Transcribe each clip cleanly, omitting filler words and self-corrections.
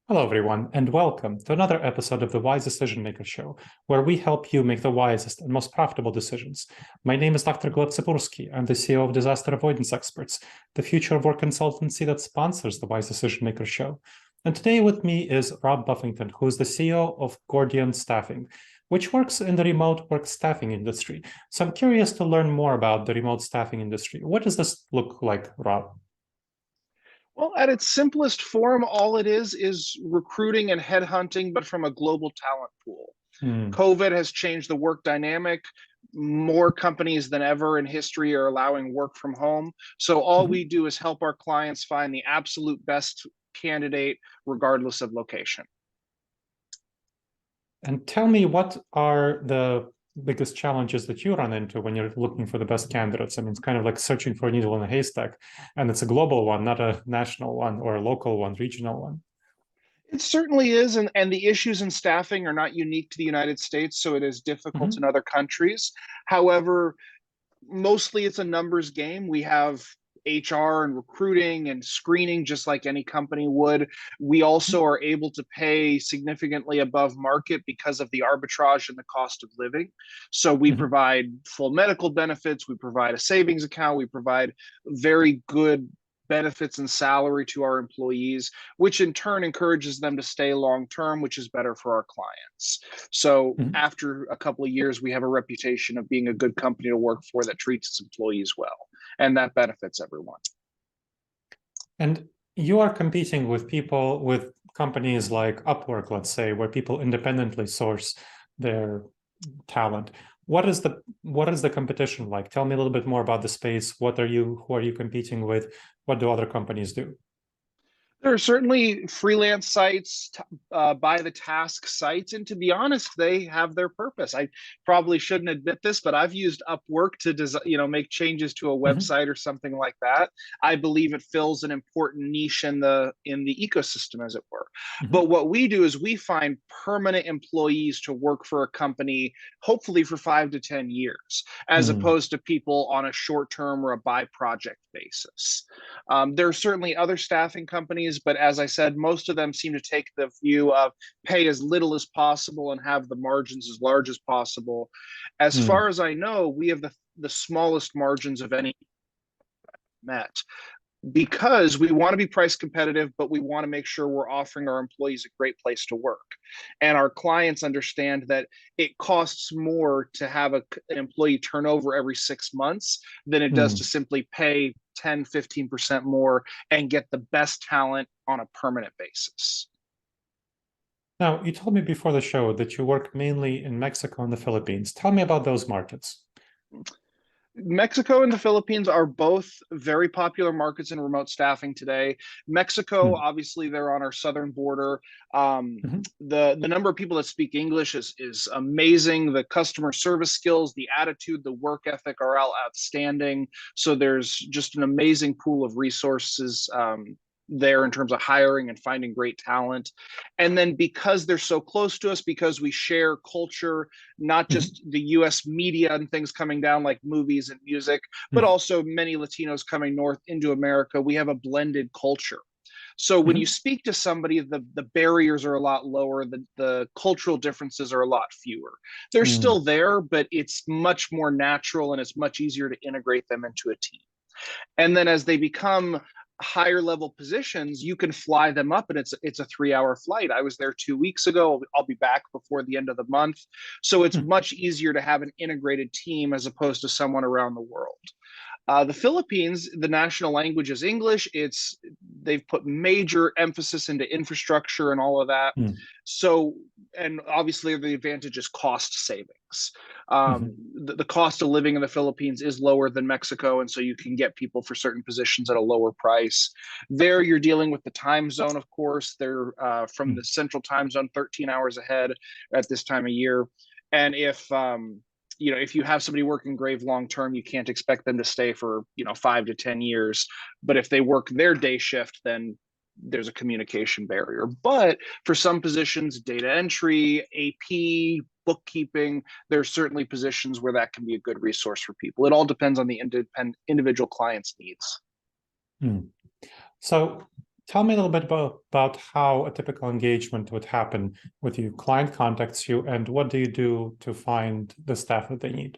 Hello, everyone, and welcome to another episode of the Wise Decision Maker Show, where we help you make the wisest and most profitable decisions. My name is Dr. Gleb Tsipursky. I'm the CEO of Disaster Avoidance Experts, the future of work consultancy that sponsors the Wise Decision Maker Show. And today with me is Rob Buffington, who is the CEO of Gordian Staffing, which works in the remote work staffing industry. So I'm curious to learn more about the remote staffing industry. What does this look like, Rob? Well, at its simplest form, all it is recruiting and headhunting, but from a global talent pool. Hmm. COVID has changed the work dynamic. More companies than ever in history are allowing work from home. So all Mhm. we do is help our clients find the absolute best candidate, regardless of location. And tell me, what are the biggest challenges that you run into when you're looking for the best candidates? I mean, it's kind of like searching for a needle in a haystack, and it's a global one, not a national one or a local one, regional one. It certainly is, and the issues in staffing are not unique to the United States, so it is difficult in Mhm. other countries. However, mostly it's a numbers game. We have HR and recruiting and screening just like any company would. We also are able to pay significantly above market because of the arbitrage in the cost of living. So we Mhm. provide full medical benefits, we provide a savings account, we provide very good benefits and salary to our employees, which in turn encourages them to stay long term, which is better for our clients. So Mhm. after a couple of years, we have a reputation of being a good company to work for that treats its employees well, and that benefits everyone. And you are competing with people, with companies like Upwork, let's say, where people independently source their talent. What is the competition like? Tell me a little bit more about the space. Who are you competing with? What do other companies do? There are certainly freelance sites, by the task sites, and to be honest, they have their purpose. I probably shouldn't admit this, but I've used Upwork to make changes to a Mhm. website or something like that. I believe it fills an important niche in the ecosystem, as it were. But Mhm. what we do is we find permanent employees to work for a company, hopefully for 5 to 10 years, as Mhm. opposed to people on a short term or a by project basis. There are certainly other staffing companies, but as I said, most of them seem to take the view of pay as little as possible and have the margins as large as possible. As Mhm. far as I know, we have the smallest margins of any met because we want to be price competitive, but we want to make sure we're offering our employees a great place to work. And our clients understand that it costs more to have an employee turnover every 6 months than it does to Mhm. simply pay 10, 15% more and get the best talent on a permanent basis. Now, you told me before the show that you work mainly in Mexico and the Philippines. Tell me about those markets. Mexico and the Philippines are both very popular markets in remote staffing today. Mexico, Mhm. obviously, they're on our southern border. Um, Mhm. the number of people that speak English is amazing. The customer service skills, the attitude, the work ethic are all outstanding. So there's just an amazing pool of resources there in terms of hiring and finding great talent. And then because they're so close to us, because we share culture, not Mhm. just the US media and things coming down like movies and music, but Mhm. also many Latinos coming north into America. We have a blended culture. So when you Mhm. speak to somebody, the barriers are a lot lower, the cultural differences are a lot fewer. They're Mhm. still there, but it's much more natural and it's much easier to integrate them into a team. And then as they become higher level positions, you can fly them up, and it's a 3 hour flight. I was there 2 weeks ago. I'll be back before the end of the month. So it's Mhm. much easier to have an integrated team as opposed to someone around the world. The Philippines, the national language is English. They've put major emphasis into infrastructure and all of that. Mhm. So, and obviously the advantage is cost savings. Mhm. The cost of living in the Philippines is lower than Mexico, and so you can get people for certain positions at a lower price. There, you're dealing with the time zone, of course. They're from the Mhm. central time zone, 13 hours ahead at this time of year. And if you have somebody working grave long term, you can't expect them to stay for 5 to 10 years. But if they work their day shift, then there's a communication barrier. But for some positions, data entry, AP, bookkeeping, there's certainly positions where that can be a good resource for people. It all depends on the individual client's needs. Mhm. So Tell me a little bit about how a typical engagement would happen with you. Client contacts you, and what do you do to find the staff that they need?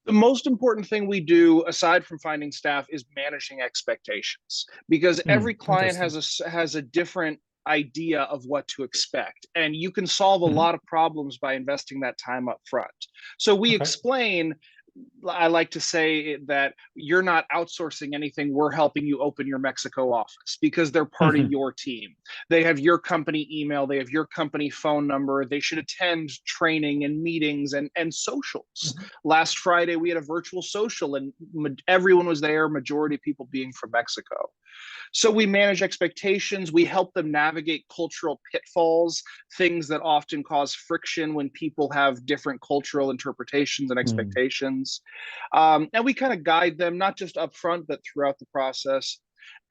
The most important thing we do, aside from finding staff, is managing expectations, because every client Interesting. has a different idea of what to expect, and you can solve a Mhm. lot of problems by investing that time up front. So we Okay. explain, I like to say that you're not outsourcing anything. We're helping you open your Mexico office because they're part of Mhm. your team. They have your company email, they have your company phone number. They should attend training and meetings and socials. Mhm. Last Friday, we had a virtual social and everyone was there, majority of people being from Mexico. So we manage expectations. We help them navigate cultural pitfalls, things that often cause friction when people have different cultural interpretations and Mm. expectations. And we kind of guide them, not just upfront, but throughout the process.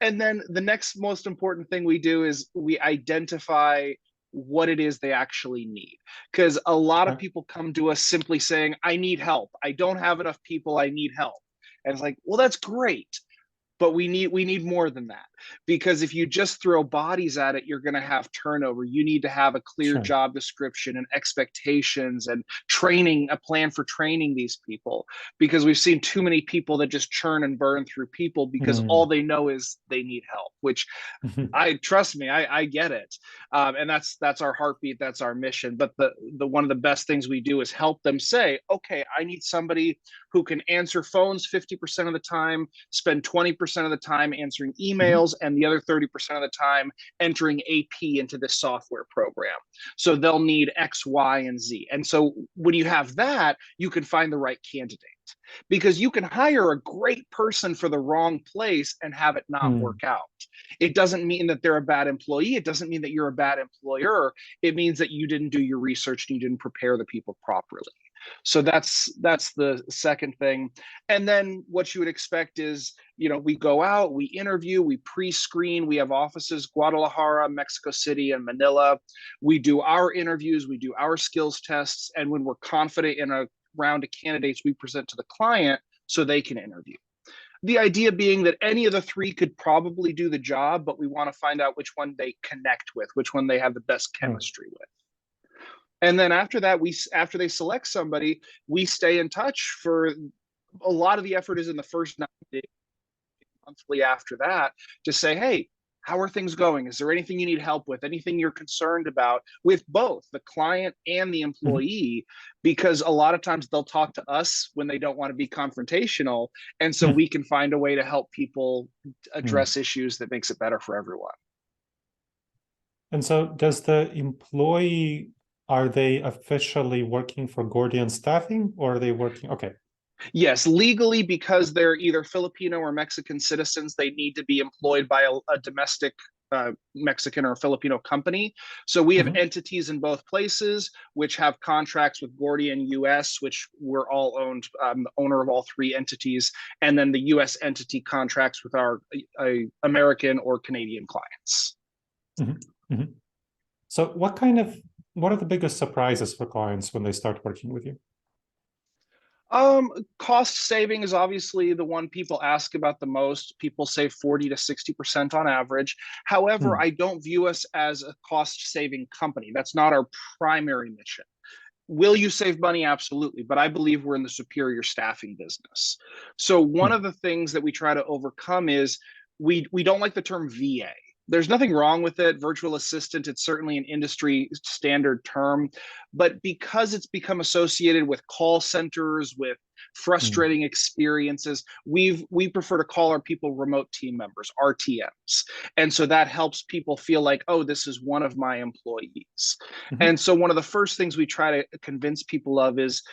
And then the next most important thing we do is we identify what it is they actually need. Because a lot of Okay. people come to us simply saying, I need help. I don't have enough people. I need help. And it's like, well, that's great, but we need more than that, because if you just throw bodies at it, you're going to have turnover. You need to have a clear Sure. job description and expectations and training, a plan for training these people, because we've seen too many people that just churn and burn through people because all Mm. they know is they need help, which Mhm. I trust me, I get it, and that's our heartbeat, that's our mission. But the one of the best things we do is help them say, okay, I need somebody who can answer phones 50% of the time, spend 20% of the time answering Mhm. emails, and the other 30% of the time entering AP into this software program. So they'll need X, Y, and Z. And so when you have that, you can find the right candidate, because you can hire a great person for the wrong place and have it not Mm. work out. It doesn't mean that they're a bad employee. It doesn't mean that you're a bad employer. It means that you didn't do your research and you didn't prepare the people properly. So that's the second thing. And then what you would expect is, we go out, we interview, we pre-screen. We have offices, Guadalajara, Mexico City, and Manila. We do our interviews, we do our skills tests, and when we're confident in a round of candidates, we present to the client so they can interview. The idea being that any of the three could probably do the job, but we want to find out which one they connect with, which one they have the best Sure. chemistry with. And then after that, after they select somebody, we stay in touch for a lot of the effort is in the first 9 days, monthly after that, to say, hey, how are things going? Is there anything you need help with? Anything you're concerned about with both the client and the Mhm. employee? Because a lot of times they'll talk to us when they don't want to be confrontational. And so Mhm. we can find a way to help people Mm. address issues that makes it better for everyone. And so, does the employee, are they officially working for Gordian Staffing, or are they working? Okay. Yes, legally, because they're either Filipino or Mexican citizens, they need to be employed by a domestic Mexican or Filipino company. So we have Mhm. entities in both places, which have contracts with Gordian US, which we're all owned, the owner of all three entities, and then the US entity contracts with our American or Canadian clients. Mhm. Mhm. So, what are the biggest surprises for clients when they start working with you? Cost saving is obviously the one people ask about the most. People save 40 to 60% on average. However, Mm. I don't view us as a cost saving company. That's not our primary mission. Will you save money? Absolutely. But I believe we're in the superior staffing business. So one Mm. of the things that we try to overcome is we don't like the term VA. There's nothing wrong with it. Virtual assistant, it's certainly an industry standard term. But because it's become associated with call centers, with Mm. frustrating experiences, we prefer to call our people remote team members, RTMs. And so that helps people feel like, oh, this is one of my employees. Mhm. And so one of the first things we try to convince people of is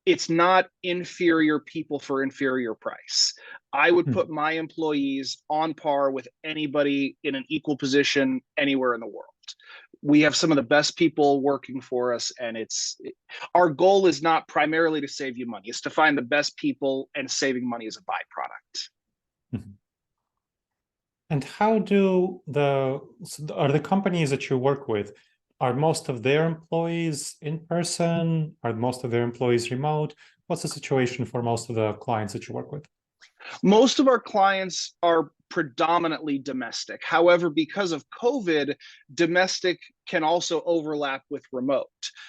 it's not inferior people for inferior price. I would Mm. put my employees on par with anybody in an equal position anywhere in the world. We have some of the best people working for us, and our goal is not primarily to save you money. It's to find the best people, and saving money is a byproduct. Mhm. And how do are the companies that you work with, are most of their employees in person? Are most of their employees remote? What's the situation for most of the clients that you work with? Most of our clients are predominantly domestic. However, because of COVID, domestic can also overlap with remote.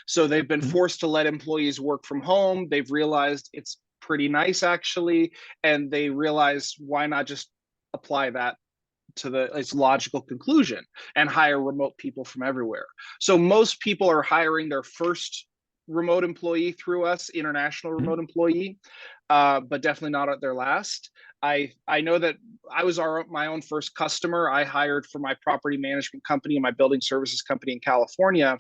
So they've been forced to let employees work from home. They've realized it's pretty nice, actually, and they realize, why not just apply that to its logical conclusion and hire remote people from everywhere. So most people are hiring their first remote employee through us, international remote employee, but definitely not at their last. I know that I was my own first customer. I hired for my property management company and my building services company in California,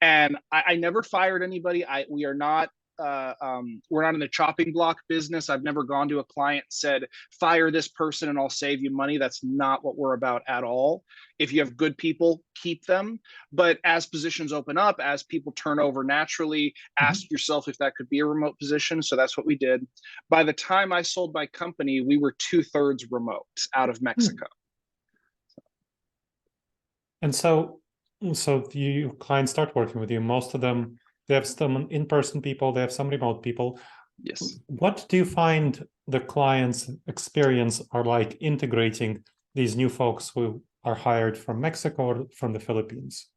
and I never fired anybody. We are not we're not in the chopping block business. I've never gone to a client and said, fire this person and I'll save you money. That's not what we're about at all. If you have good people, keep them. But as positions open up, as people turn over naturally, ask yourself if that could be a remote position. So that's what we did. By the time I sold my company, we were 2/3 remote out of Mexico. And so you clients start working with you. Most of them, they have some in-person people, they have some remote people. Yes. What do you find the clients' experience are like integrating these new folks who are hired from Mexico or from the Philippines?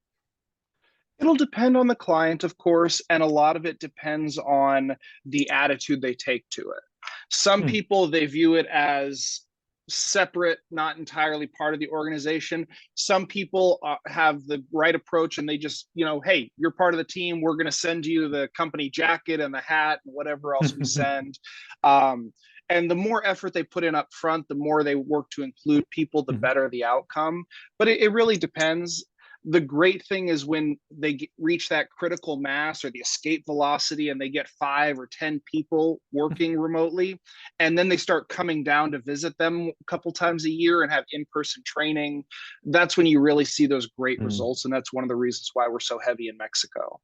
It'll depend on the client, of course, and a lot of it depends on the attitude they take to it. Some people, they view it as separate, not entirely part of the organization. Some people have the right approach and they just, hey, you're part of the team. We're going to send you the company jacket and the hat and whatever else we send. And the more effort they put in up front, the more they work to include people, the better the outcome. But it really depends. The great thing is when they reach that critical mass or the escape velocity and they get 5 or 10 people working remotely, and then they start coming down to visit them a couple times a year and have in-person training, that's when you really see those great results. And that's one of the reasons why we're so heavy in Mexico.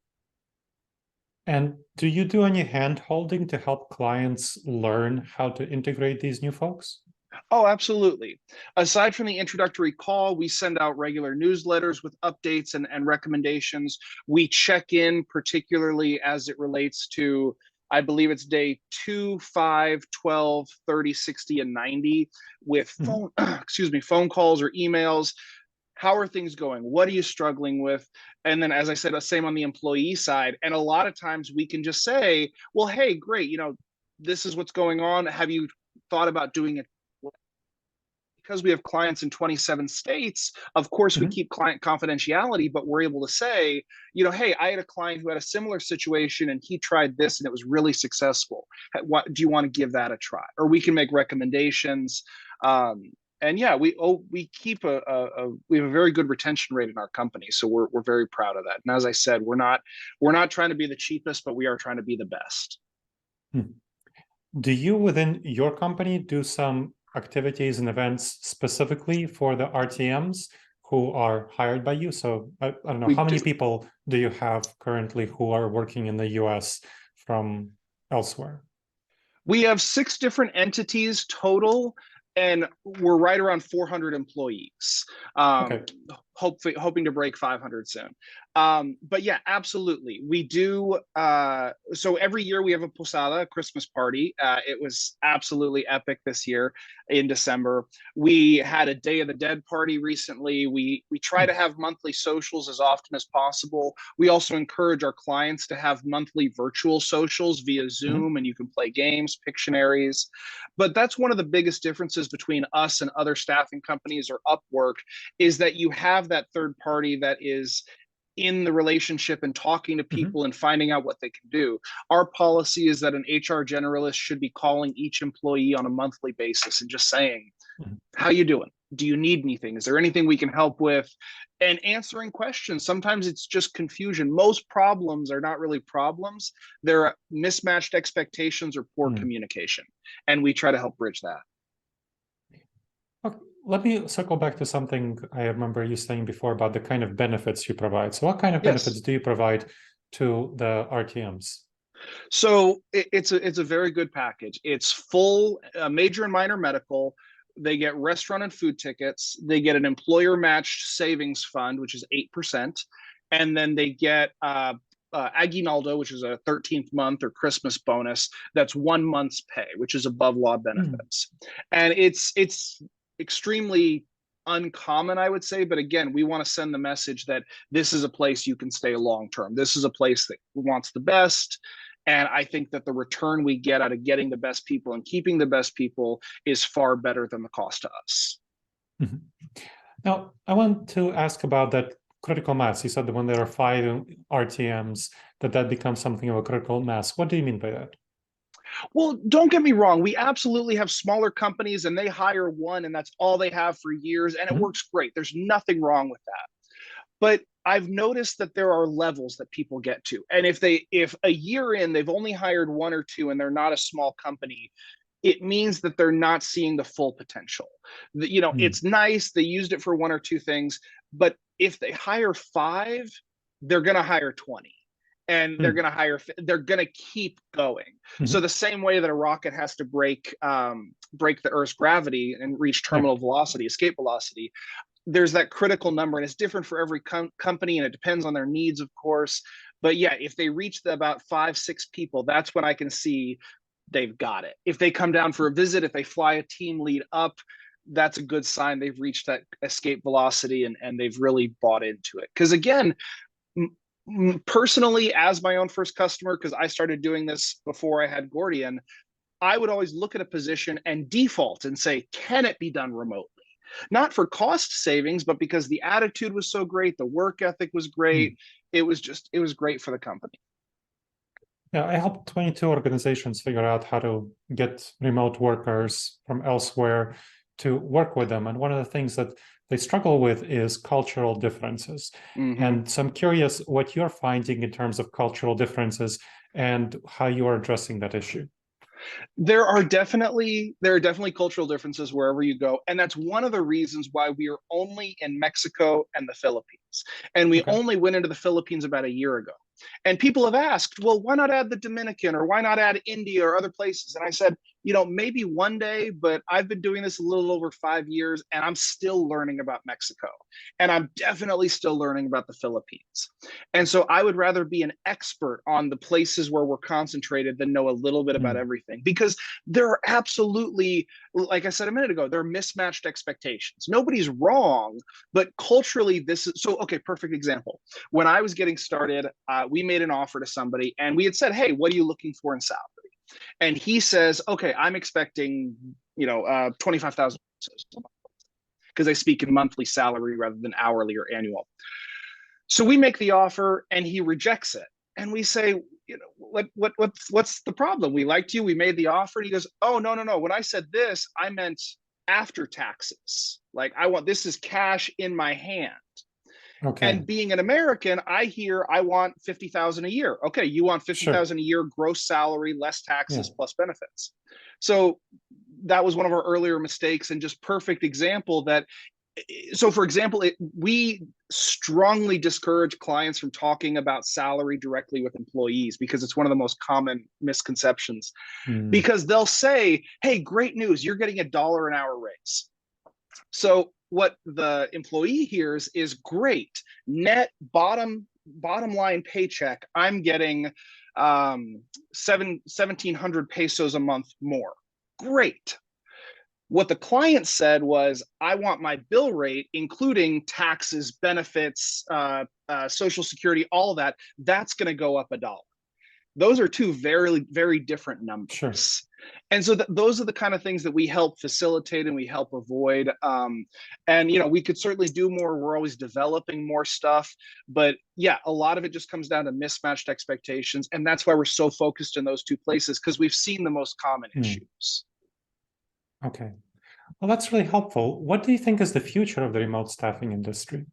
And do you do any hand-holding to help clients learn how to integrate these new folks? Oh, absolutely. Aside from the introductory call, we send out regular newsletters with updates and recommendations. We check in particularly as it relates to, I believe it's day 2, 5, 12, 30, 60, and 90 with phone calls or emails. How are things going? What are you struggling with? And then, as I said, the same on the employee side. And a lot of times we can just say, well, hey, great, this is what's going on. Have you thought about doing it? Because we have clients in 27 states, of course, we keep client confidentiality, but we're able to say, hey, I had a client who had a similar situation and he tried this and it was really successful. What do you want to give that a try? Or we can make recommendations. And yeah, we keep we have a very good retention rate in our company, so we're very proud of that. And as I said, we're not trying to be the cheapest, but we are trying to be the best. Do you within your company do some activities and events specifically for the RTMs who are hired by you? So I don't know, how many people do you have currently who are working in the US from elsewhere? We have 6 different entities total, and we're right around 400 employees. Hoping to break 500 soon. But yeah, absolutely. We do. So every year we have a posada, a Christmas party. It was absolutely epic this year in December. We had a Day of the Dead party recently. We try to have monthly socials as often as possible. We also encourage our clients to have monthly virtual socials via Zoom, and you can play games, Pictionaries. But that's one of the biggest differences between us and other staffing companies or Upwork, is that you have that third party that is in the relationship and talking to people and finding out what they can do. Our policy is that an HR generalist should be calling each employee on a monthly basis and just saying, how you doing? Do you need anything? Is there anything we can help with? And answering questions. Sometimes it's just confusion. Most problems are not really problems. They're mismatched expectations or poor communication. And we try to help bridge that. Okay. Let me circle back to something I remember you saying before about the kind of benefits you provide. So what kind of benefits do you provide to the RTMs? So it's a very good package. It's full major and minor medical. They get restaurant and food tickets. They get an employer matched savings fund, which is 8%. And then they get aguinaldo, which is a 13th month or Christmas bonus. That's 1 month's pay, which is above law benefits. And it's extremely uncommon, I would say. But again, we want to send the message that this is a place you can stay long term. This is a place that wants the best. And I think that the return we get out of getting the best people and keeping the best people is far better than the cost to us. Mm-hmm. Now, I want to ask about that critical mass. You said that when there are 5 RTMs, that becomes something of a critical mass. What do you mean by that? Well, don't get me wrong. We absolutely have smaller companies and they hire one and that's all they have for years. And it works great. There's nothing wrong with that. But I've noticed that there are levels that people get to. And if a year in, they've only hired 1 or 2 and they're not a small company, it means that they're not seeing the full potential. It's nice. They used it for 1 or 2 things, but if they hire 5, they're going to hire 20. And they're going to they're going to keep going. So the same way that a rocket has to break the Earth's gravity and reach terminal velocity, escape velocity, there's that critical number, and it's different for every company, and it depends on their needs, of course. But yeah, if they reach about 5, 6 people, that's when I can see they've got it. If they come down for a visit, if they fly a team lead up, that's a good sign they've reached that escape velocity and they've really bought into it. Because again, personally, as my own first customer, because I started doing this before I had Gordian, I would always look at a position and default and say, can it be done remotely? Not for cost savings, but because the attitude was so great, the work ethic was great. It was great for the company. Yeah, I helped 22 organizations figure out how to get remote workers from elsewhere to work with them. And one of the things that they struggle with is cultural differences. And so I'm curious what you're finding in terms of cultural differences and how you are addressing that issue. There are definitely cultural differences wherever you go. And that's one of the reasons why we are only in Mexico and the Philippines. And we only went into the Philippines about a year ago. And people have asked, well, why not add the Dominican or why not add India or other places? And I said, maybe one day, but I've been doing this a little over 5 years and I'm still learning about Mexico. And I'm definitely still learning about the Philippines. And so I would rather be an expert on the places where we're concentrated than know a little bit about everything, because there are absolutely, like I said a minute ago, there are mismatched expectations. Nobody's wrong, but culturally this is so, okay, perfect example. When I was getting started, we made an offer to somebody and we had said, hey, what are you looking for in salary? And he says, okay, I'm expecting, 25,000 because I speak in monthly salary rather than hourly or annual. So we make the offer and he rejects it. And we say, what's the problem? We liked you. We made the offer. And he goes, oh, no. When I said this, I meant after taxes. Like this is cash in my hand. Okay. And being an American, I hear I want 50,000 a year. Okay, you want 50,000 a year gross salary, less taxes, plus benefits. So that was one of our earlier mistakes, and just perfect example that. So, for example, we strongly discourage clients from talking about salary directly with employees because it's one of the most common misconceptions. Because they'll say, "Hey, great news! You're getting $1 an hour raise." So what the employee hears is great net bottom line paycheck. I'm getting 1,700 pesos a month more. Great. What the client said was, I want my bill rate, including taxes, benefits, Social Security, all of that. That's going to go up $1. Those are 2 very, very different numbers. Sure. And so those are the kind of things that we help facilitate and we help avoid. And, we could certainly do more. We're always developing more stuff. But yeah, a lot of it just comes down to mismatched expectations. And that's why we're so focused in those 2 places, because we've seen the most common issues. Okay. Well, that's really helpful. What do you think is the future of the remote staffing industry?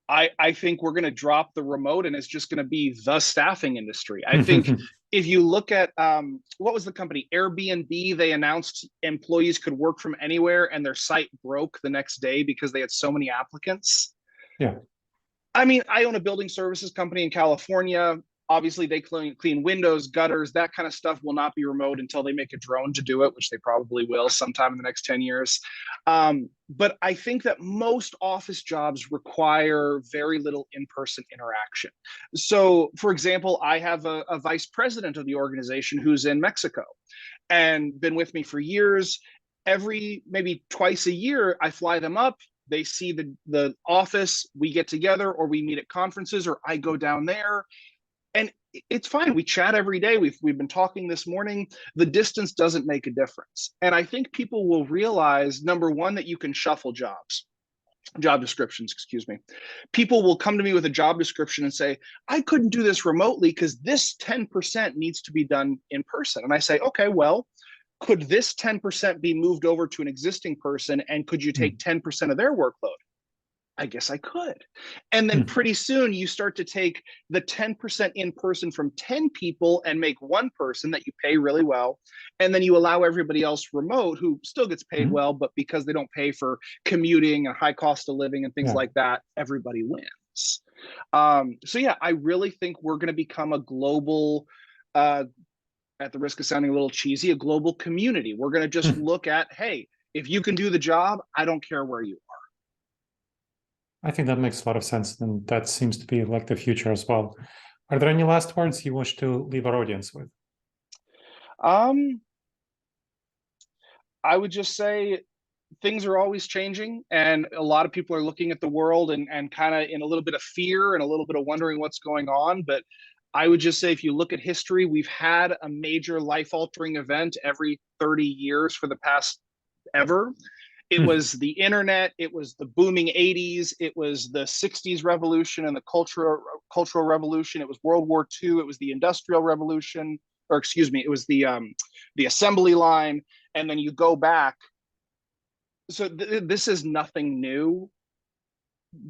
I think we're going to drop the remote and it's just going to be the staffing industry. I think if you look at what was the company, Airbnb, they announced employees could work from anywhere and their site broke the next day because they had so many applicants. Yeah. I mean, I own a building services company in California. Obviously, they clean windows, gutters, that kind of stuff will not be remote until they make a drone to do it, which they probably will sometime in the next 10 years. But I think that most office jobs require very little in-person interaction. So, for example, I have a vice president of the organization who's in Mexico and been with me for years. every maybe twice a year, I fly them up. They see the office, we get together, or we meet at conferences, or I go down there. And it's fine. We chat every day. We've been talking this morning. The distance doesn't make a difference. And I think people will realize, number one, that you can shuffle job descriptions, excuse me. People will come to me with a job description and say, I couldn't do this remotely because this 10% needs to be done in person. And I say, okay, well, could this 10% be moved over to an existing person, and could you take 10% of their workload? I guess I could. And then pretty soon you start to take the 10% in person from 10 people and make one person that you pay really well. And then you allow everybody else remote who still gets paid well, but because they don't pay for commuting and high cost of living and things like that, everybody wins. So yeah, I really think we're going to become a global, at the risk of sounding a little cheesy, a global community. We're going to just look at, hey, if you can do the job, I don't care where you are. I think that makes a lot of sense, and that seems to be like the future as well. Are there any last words you wish to leave our audience with? I would just say things are always changing, and a lot of people are looking at the world and kind of in a little bit of fear and a little bit of wondering what's going on. But I would just say, if you look at history, we've had a major life-altering event every 30 years for the past ever. It was the internet, it was the booming 80s, it was the 60s revolution and the cultural revolution, it was World War II, it was the Industrial Revolution, or excuse me, it was the assembly line, and then you go back. So this is nothing new.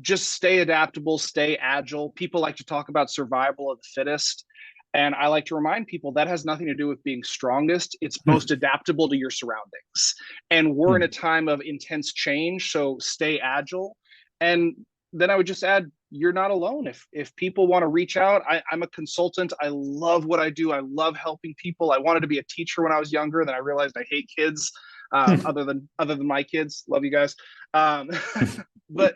Just stay adaptable, stay agile. People like to talk about survival of the fittest. And I like to remind people that has nothing to do with being strongest. It's most adaptable to your surroundings. And we're in a time of intense change, so stay agile. And then I would just add, you're not alone. If people want to reach out, I'm a consultant. I love what I do. I love helping people. I wanted to be a teacher when I was younger. Then I realized I hate kids, other than my kids. Love you guys. But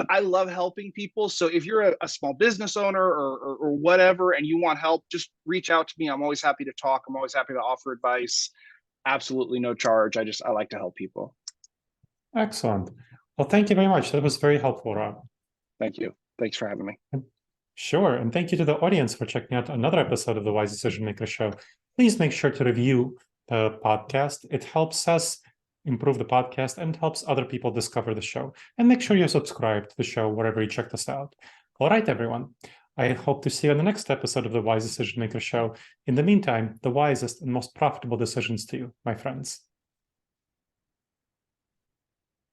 I love helping people. So if you're a small business owner or whatever, and you want help, just reach out to me. I'm always happy to talk. I'm always happy to offer advice. Absolutely no charge. I like to help people. Excellent. Well, thank you very much. That was very helpful, Rob. Thank you. Thanks for having me. Sure. And thank you to the audience for checking out another episode of the Wise Decision Maker Show. Please make sure to review the podcast. It helps us improve the podcast and helps other people discover the show. And make sure you subscribe to the show wherever you check this out. All right, everyone. I hope to see you on the next episode of the Wise Decision Maker Show. In the meantime, the wisest and most profitable decisions to you, my friends.